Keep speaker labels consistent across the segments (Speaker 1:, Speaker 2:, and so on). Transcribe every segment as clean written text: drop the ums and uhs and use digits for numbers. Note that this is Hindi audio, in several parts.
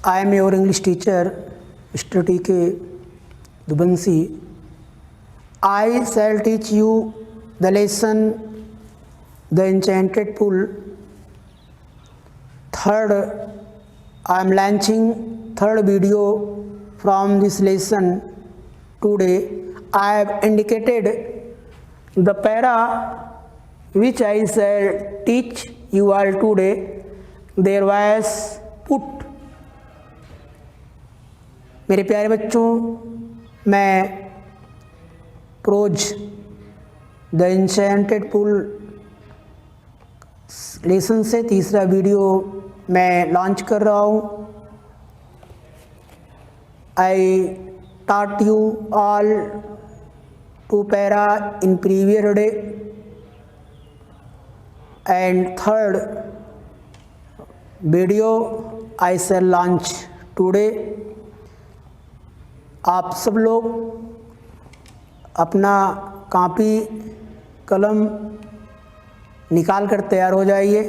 Speaker 1: I am your English teacher, Mr. T.K. Dubansi. I shall teach you the lesson, The Enchanted Pool. Third, I am launching third video from this lesson. Today, I have indicated the para which I shall teach you all today. There was put. मेरे प्यारे बच्चों, मैं prose the enchanted pool lesson से तीसरा वीडियो मैं लॉन्च कर रहा हूँ. आई taught you all two para in previous day, and third video I shall launch today. आप सब लोग अपना कॉपी कलम निकाल कर तैयार हो जाइए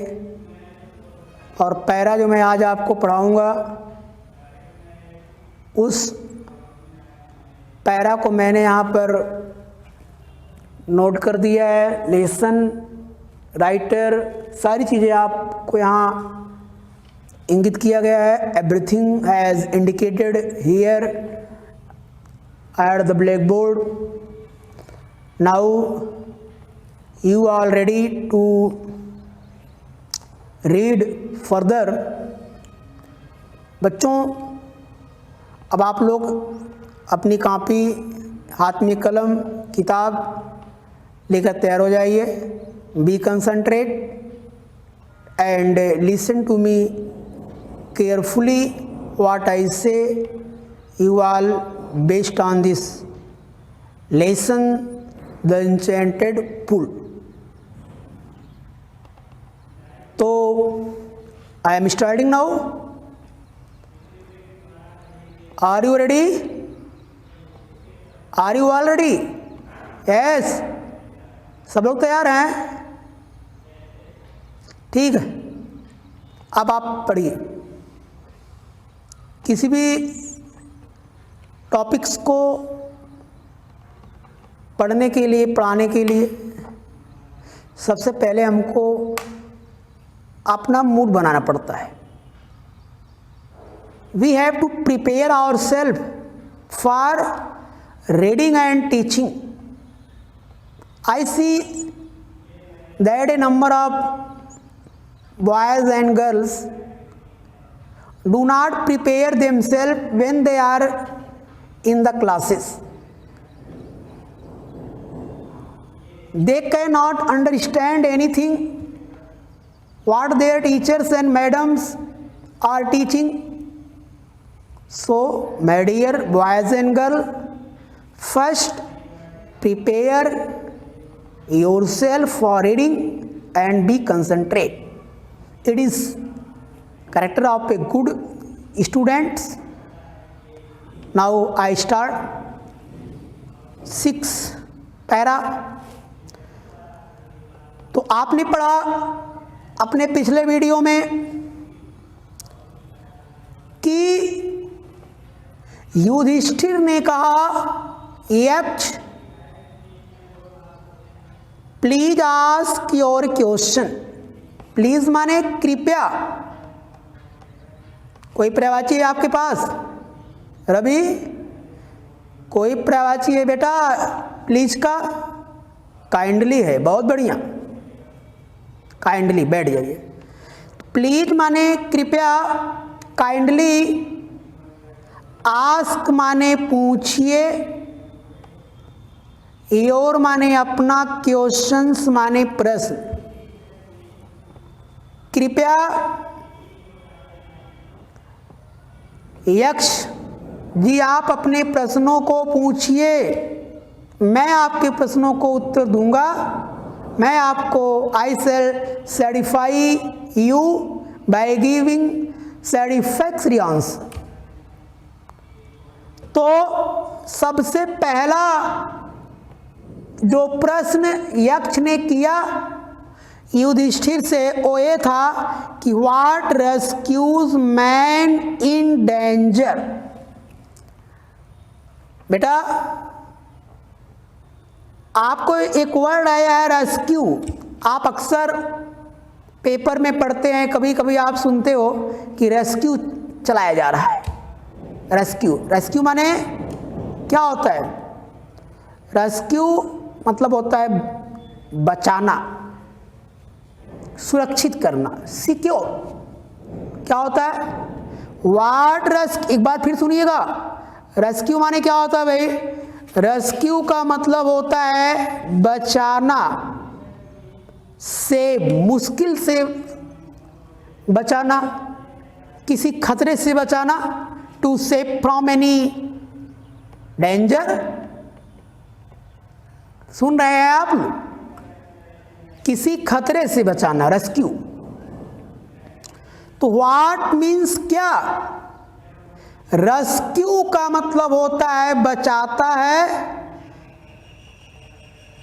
Speaker 1: और पैरा जो मैं आज आपको पढ़ाऊँगा उस पैरा को मैंने यहाँ पर नोट कर दिया है. लेसन, राइटर, सारी चीज़ें आपको यहाँ इंगित किया गया है. Everything as indicated here at the blackboard. Now you are ready to read further. बच्चों, अब आप लोग अपनी कॉपी, हाथ में कलम, किताब लेकर तैयार हो जाइए. Be concentrate and listen to me carefully what I say. You all based on this lesson, The Enchanted Pool. So I am starting now. Are you ready? Are you all ready? Yes. सब लोग तैयार हैं? ठीक है. अब आप पढ़िए. किसी भी टॉपिक्स को पढ़ने के लिए, पढ़ाने के लिए सबसे पहले हमको अपना मूड बनाना पड़ता है. We have to prepare our self for reading and teaching. I see that a number of boys and girls do not prepare themselves when they are in the classes. They cannot understand anything what their teachers and madams are teaching. So, my dear boys and girls, first prepare yourself for reading and be concentrate. It is character of a good student. Now I start 6 para. तो आपने पढ़ा अपने पिछले वीडियो में कि युधिष्ठिर ने कहा यक्ष please ask your question. Please माने कृपया. कोई प्रवाची है आपके पास? रवि, कोई प्रवाची है बेटा? प्लीज का काइंडली है. बहुत बढ़िया. काइंडली बैठ जाइए. प्लीज माने कृपया, काइंडली. आस्क माने पूछिए, योर माने अपना, क्वेश्चंस माने प्रश्न. कृपया यक्ष जी आप अपने प्रश्नों को पूछिए. मैं आपके प्रश्नों को उत्तर दूंगा. मैं आपको I shall satisfy you by giving satisfactory answer. तो सबसे पहला जो प्रश्न यक्ष ने किया, युधिष्ठिर से वो ये था कि what rescues man in danger. बेटा आपको एक वर्ड आया है रेस्क्यू, आप अक्सर पेपर में पढ़ते हैं, कभी कभी आप सुनते हो कि रेस्क्यू चलाया जा रहा है। रेस्क्यू, रेस्क्यू माने क्या होता है? रेस्क्यू मतलब होता है बचाना, सुरक्षित करना, सिक्योर। क्या होता है? व्हाट रेस्क्यू, एक बार फिर सुनिएगा, रेस्क्यू माने क्या होता है भाई? रेस्क्यू का मतलब होता है बचाना, से मुश्किल से बचाना, किसी खतरे से बचाना, to save from any danger. सुन रहे हैं आप? किसी खतरे से बचाना, रेस्क्यू। तो व्हाट मीन्स क्या? रेस्क्यू का मतलब होता है बचाता है,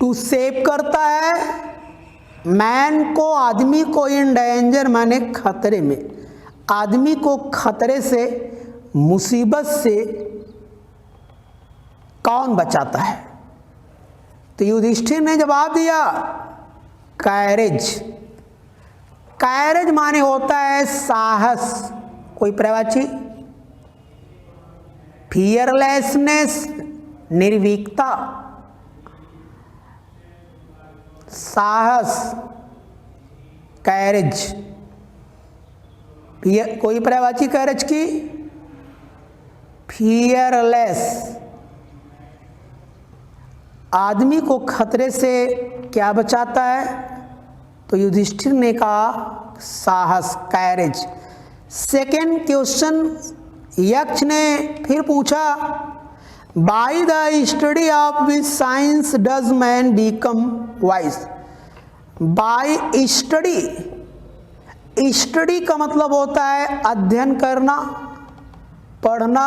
Speaker 1: टू सेव करता है मैन को, आदमी को, इन डेंजर माने खतरे में, आदमी को खतरे से, मुसीबत से कौन बचाता है? तो युधिष्ठिर ने जवाब दिया कैरेज। कैरेज माने होता है साहस, कोई पर्यायवाची? फियरलेसनेस, निर्भीकता, साहस, कैरेज। कोई पर्यायवाची कैरेज की? फियरलेस। आदमी को खतरे से क्या बचाता है? तो युधिष्ठिर ने कहा साहस, कैरेज। सेकेंड क्वेश्चन यक्ष ने फिर पूछा, by the study of which science does man become wise. Bye study, study का मतलब होता है अध्ययन करना, पढ़ना।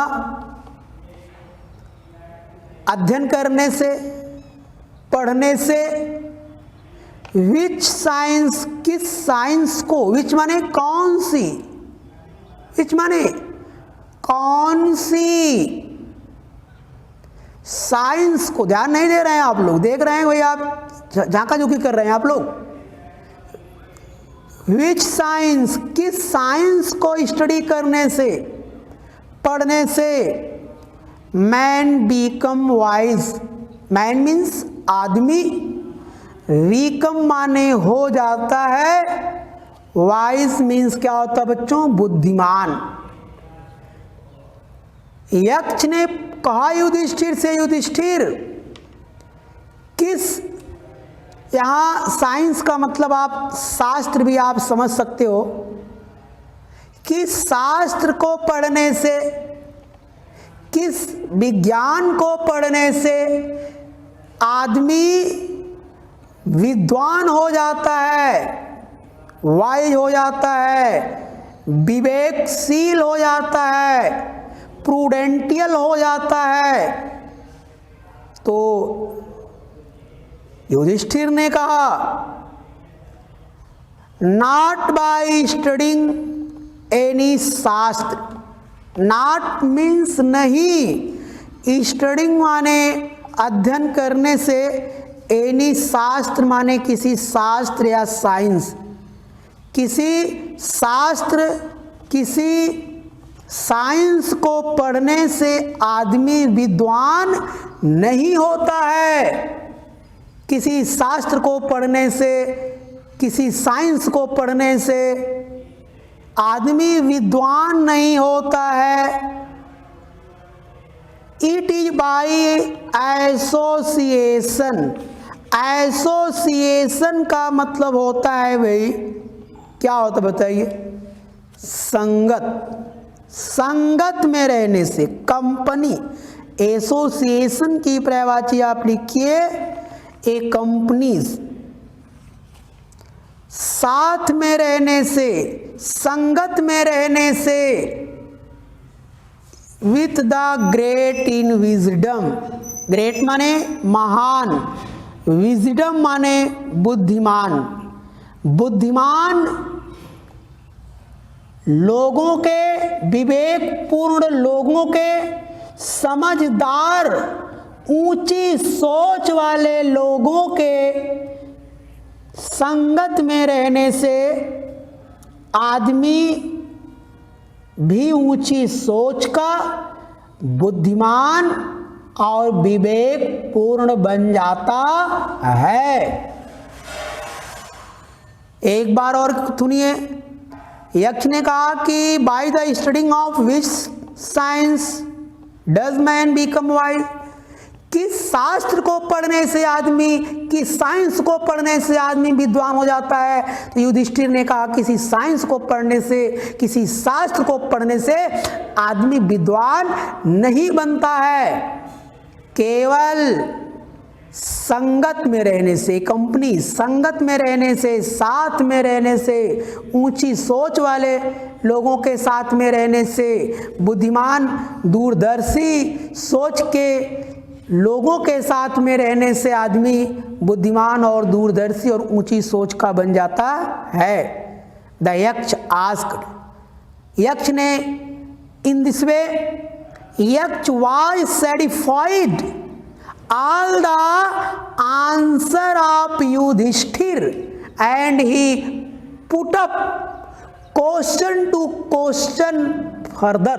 Speaker 1: अध्ययन करने से, पढ़ने से। विच साइंस, किस साइंस को? विच माने कौन सी, विच माने कौन सी। साइंस को ध्यान नहीं दे रहे हैं आप लोग, देख रहे हैं भाई, आप झांका झुकी कर रहे हैं आप लोग। विच साइंस, किस साइंस को स्टडी करने से, पढ़ने से man become wise. Man means आदमी, बीकम माने हो जाता है, वाइज मीन्स क्या होता है बच्चों? बुद्धिमान। यक्ष ने कहा युधिष्ठिर से, युधिष्ठिर किस, यहां साइंस का मतलब आप शास्त्र भी आप समझ सकते हो, किस शास्त्र को पढ़ने से, किस विज्ञान को पढ़ने से आदमी विद्वान हो जाता है, वाइज हो जाता है, विवेकशील हो जाता है, प्रूडेंटियल हो जाता है। तो युधिष्ठिर ने कहा नॉट बाय स्टडिंग एनी शास्त्र। नॉट मीन्स नहीं, स्टडिंग माने अध्ययन करने से, एनी शास्त्र माने किसी शास्त्र या साइंस, किसी शास्त्र, किसी साइंस को पढ़ने से आदमी विद्वान नहीं होता है। किसी शास्त्र को पढ़ने से, किसी साइंस को पढ़ने से आदमी विद्वान नहीं होता है। It is by association. Association का मतलब होता है भाई, क्या होता बताइए? संगत। संगत में रहने से, कंपनी। एसोसिएशन की पर्यायवाची आप लिखिए ए कंपनीज। साथ में रहने से, संगत में रहने से। With the great in wisdom. Great माने महान, विजडम माने बुद्धिमान। बुद्धिमान लोगों के, विवेकपूर्ण लोगों के, समझदार ऊंची सोच वाले लोगों के संगत में रहने से आदमी भी ऊंची सोच का, बुद्धिमान और विवेकपूर्ण बन जाता है। एक बार और सुनिए, यक्ष ने कहा कि by the studying of which science does man become wise, किस शास्त्र को पढ़ने से आदमी, किस साइंस को पढ़ने से आदमी विद्वान हो जाता है? तो युधिष्ठिर ने कहा किसी साइंस को पढ़ने से, किसी शास्त्र को पढ़ने से आदमी विद्वान नहीं बनता है, केवल संगत में रहने से, कंपनी संगत में रहने से, साथ में रहने से, ऊंची सोच वाले लोगों के साथ में रहने से, बुद्धिमान दूरदर्शी सोच के लोगों के साथ में रहने से आदमी बुद्धिमान और दूरदर्शी और ऊंची सोच का बन जाता है। द यक्ष आस्क्ड, यक्ष ने इन दिस वे, यक्ष was satisfied all the answer of Yudhishthir and he put up question to question further।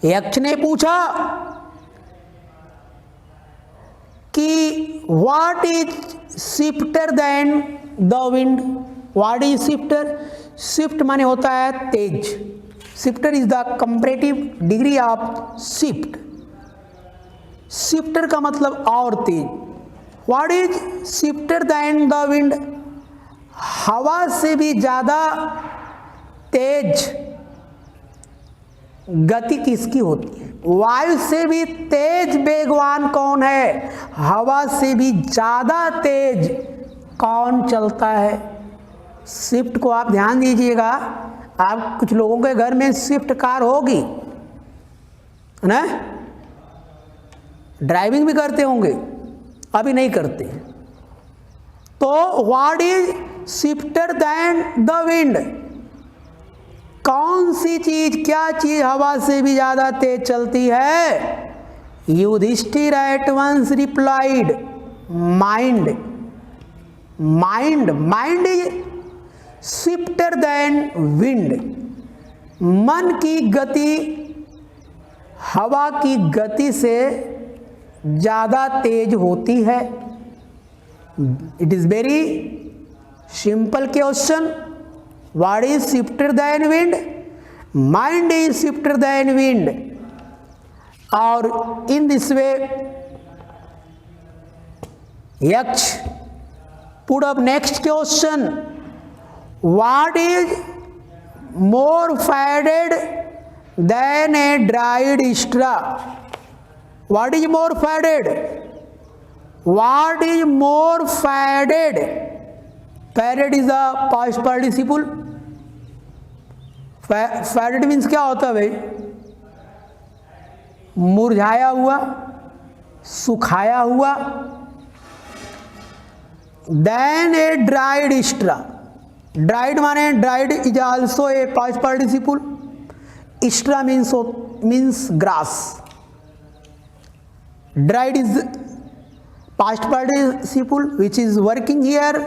Speaker 1: यक्ष ने पूछा कि what is swifter than the wind, what is swifter? Swift माने होता है तेज, swifter is the comparative degree of swift, swifter का मतलब और तेज। What is swifter than the wind, हवा से भी ज्यादा तेज गति किसकी होती है? वायु से भी तेज वेगवान कौन है? हवा से भी ज्यादा तेज कौन चलता है? स्विफ्ट को आप ध्यान दीजिएगा, आप कुछ लोगों के घर में स्विफ्ट कार होगी ना, ड्राइविंग भी करते होंगे, अभी नहीं करते। तो what is swifter than the wind, कौन सी चीज, क्या चीज हवा से भी ज्यादा तेज चलती है? Yudhishthira at once replied, mind, mind, mind is swifter than wind, मन की गति हवा की गति से ज्यादा तेज होती है। It is very simple question, what is swifter than wind? Mind is swifter than wind. और in this way Yaksha put up next question, what is more fatted than a dried straw? What is more fatted? What is more fatted? Fatted is the past participle. Fatted means क्या होता है भाई? मुरझाया हुआ, सुखाया हुआ। Then a dried straw. Dried माने dried is also a past participle. Straw means grass. Dried is past participle which is working here,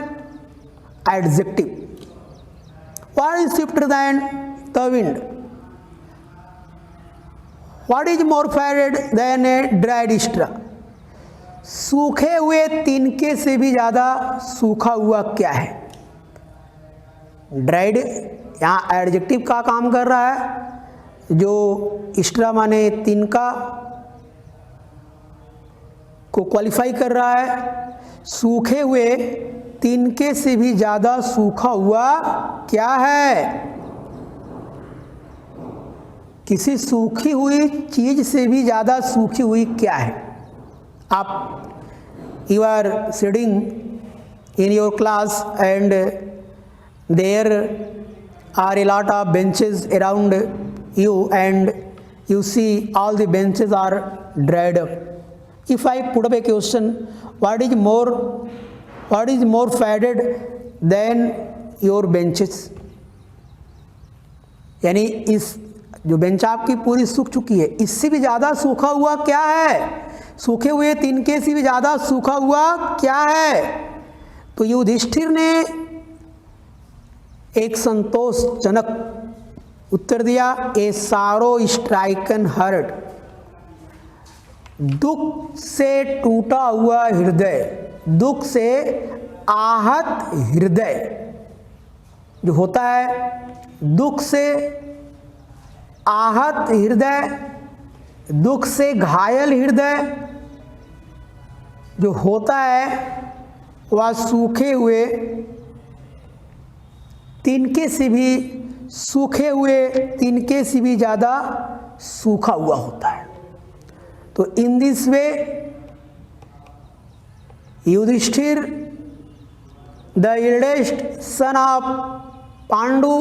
Speaker 1: adjective. What is swifter than the wind? What is more fatted than a dried straw? सूखे हुए तिनके से भी ज्यादा सूखा हुआ क्या है? ड्राइड यहाँ एडजेक्टिव का काम कर रहा है, जो स्ट्रा माने तिनका को क्वालिफाई कर रहा है। सूखे हुए तिनके से भी ज्यादा सूखा हुआ क्या है? किसी सूखी हुई चीज से भी ज्यादा सूखी हुई क्या है? आप you are sitting in your class and there are a lot of benches around you and you see all the benches are dried up. If I put up a question, what is more fatted than your benches, यानी इस जो बेंच आपकी पूरी सूख चुकी है, इससे भी ज़्यादा सूखा हुआ क्या है, सूखे हुए तिनके से भी ज़्यादा सूखा हुआ क्या है। तो युधिष्ठिर ने एक संतोषजनक उत्तर दिया, ए सारो स्ट्राइकन हर्ट, दुख से टूटा हुआ हृदय, दुख से आहत हृदय जो होता है, दुख से आहत हृदय, दुख से घायल हृदय जो होता है, वह सूखे हुए तिनके से भी, सूखे हुए तिनके से भी ज़्यादा सूखा हुआ होता है। तो in this way Yudhishthira the eldest son of Pandu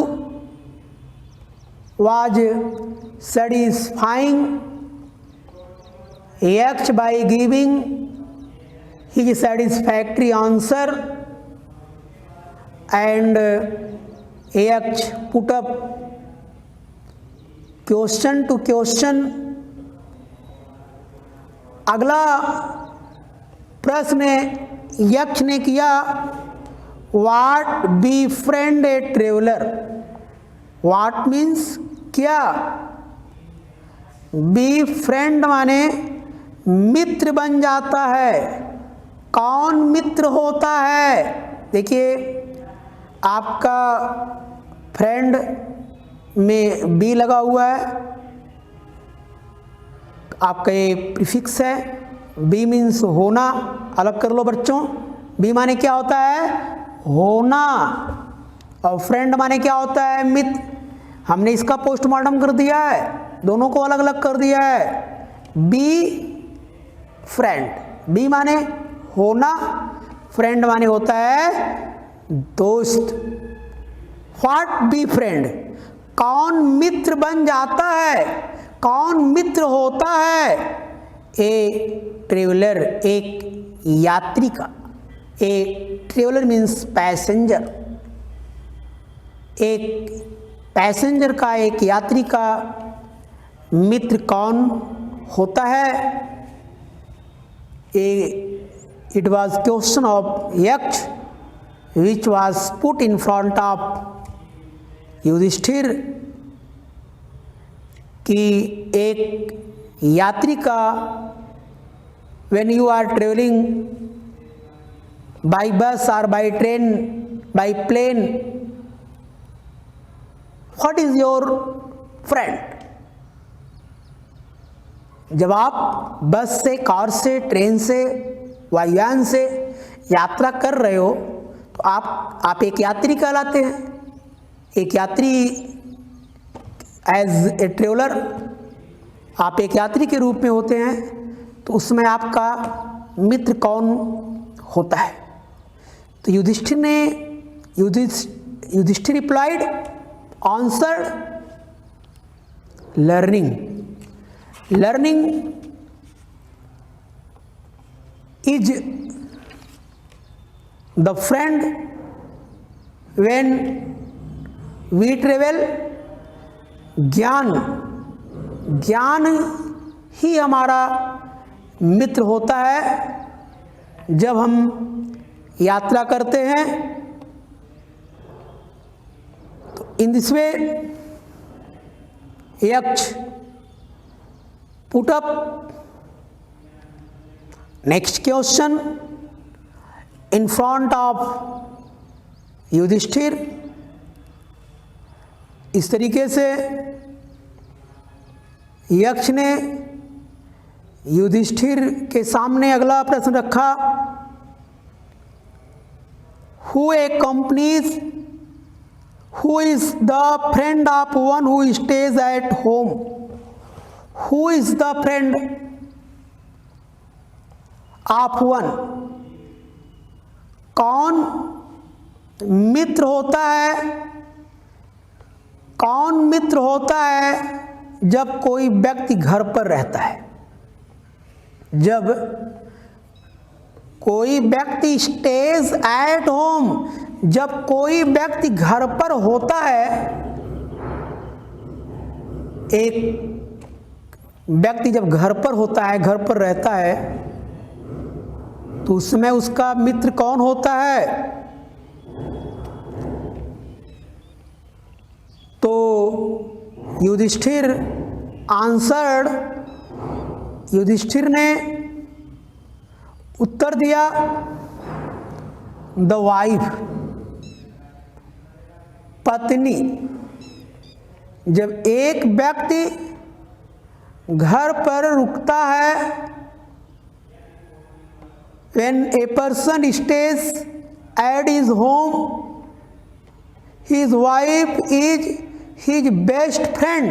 Speaker 1: was satisfying Yaksh by giving his satisfactory answer, and Yaksh put up question to question. अगला प्रश्न यक्ष ने किया, what be friend a traveller, what means क्या, बी फ्रेंड माने मित्र बन जाता है, कौन मित्र होता है। देखिए आपका फ्रेंड में बी लगा हुआ है, आपका ये प्रीफिक्स है, बी मीन्स होना, अलग कर लो बच्चों, बी माने क्या होता है, होना, और फ्रेंड माने क्या होता है, मित्र। हमने इसका पोस्टमार्टम कर दिया है, दोनों को अलग अलग कर दिया है। बी फ्रेंड, बी माने होना, फ्रेंड माने होता है दोस्त। व्हाट बी फ्रेंड, कौन मित्र बन जाता है, कौन मित्र होता है, ए ट्रेवलर, एक यात्री का, ए ट्रेवलर मीन्स पैसेंजर, एक पैसेंजर का, एक यात्री का मित्र कौन होता है। It was question of Yaksha which was put in front of Yudhishthira, कि एक यात्री का when you are travelling by bus और by train, by plane, what is your friend. जब आप बस से, कार से, ट्रेन से, वायुयान से यात्रा कर रहे हो तो आप एक यात्री कहलाते हैं। एक यात्री एज ए ट्रेवलर, आप एक यात्री के रूप में होते हैं, तो उसमें आपका मित्र कौन होता है। तो Yudhishthira replied, answered, learning. Learning is the friend when we travel. ज्ञान, ज्ञान ही हमारा मित्र होता है जब हम यात्रा करते हैं। तो in this way Yaksha put up next question in front of Yudhishthira. इस तरीके से यक्ष ने युधिष्ठिर के सामने अगला प्रश्न रखा, who accompanies, who is the friend of one who stays at home? Who is the friend of one? कौन मित्र होता है, कौन मित्र होता है जब कोई व्यक्ति घर पर रहता है। जब कोई व्यक्ति स्टेज एट होम, जब कोई व्यक्ति घर पर होता है, एक व्यक्ति जब घर पर होता है, घर पर रहता है, तो उस समय उसका मित्र कौन होता है? तो युधिष्ठिर आंसर्ड, युधिष्ठिर ने उत्तर दिया द वाइफ, पत्नी। जब एक व्यक्ति घर पर रुकता है, when a person stays at his home, his wife is his best friend।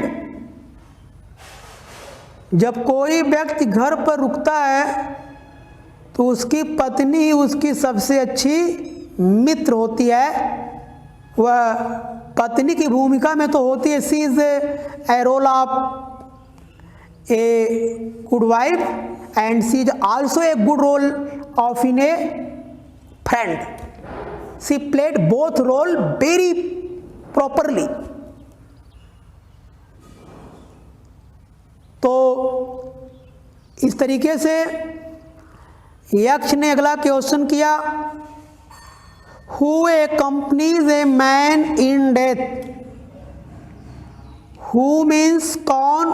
Speaker 1: जब कोई व्यक्ति घर पर रुकता है तो उसकी पत्नी उसकी सबसे अच्छी मित्र होती है। वह पत्नी की भूमिका में तो होती है, she is a role of a good wife and she is also a good role of in a friend. She played both role very properly. तो इस तरीके से यक्ष ने अगला क्वेश्चन किया, who accompanies a man in death. Who means कौन,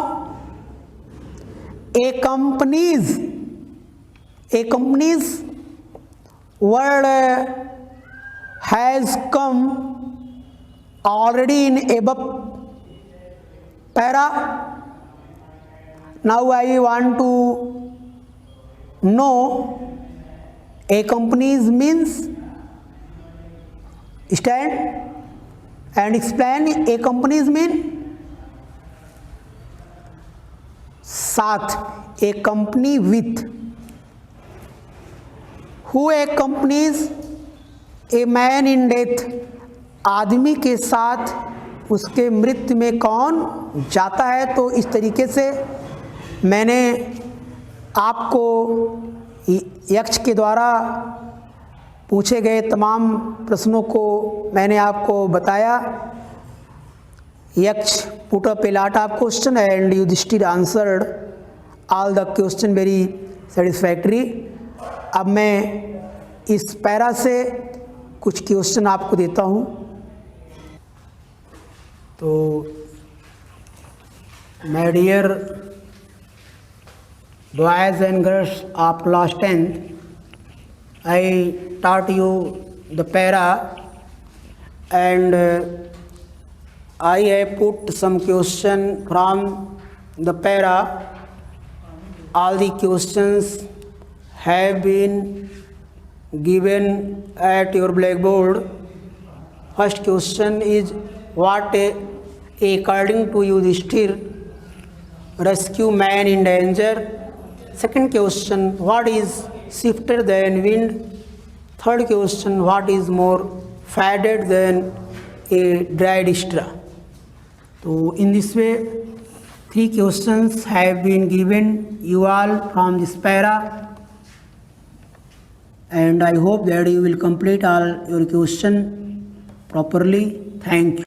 Speaker 1: accompanies, accompanies word has come already in above para। Now I want to know accompanies means stand and explain। accompanies mean साथ, accompany with। who accompanies a man in death, आदमी के साथ उसके मृत्यु में कौन जाता है। तो इस तरीके से मैंने आपको यक्ष के द्वारा पूछे गए तमाम प्रश्नों को मैंने आपको बताया। Yaksha put up a lot of question and Yudhishthira answered all the question very satisfactory. अब मैं इस पैरा से कुछ क्वेश्चन आपको देता हूँ। तो my dear boys and girls of class 10th, I taught you the para and I have put some question from the para. All the questions have been given at your blackboard. First question is, what according to Yudhishthir rescue man in danger? Second question, what is swifter than wind? Third question, what is more faded than a dried straw? So in this way, 3 questions have been given you all from this para, and I hope that you will complete all your question properly. Thank you.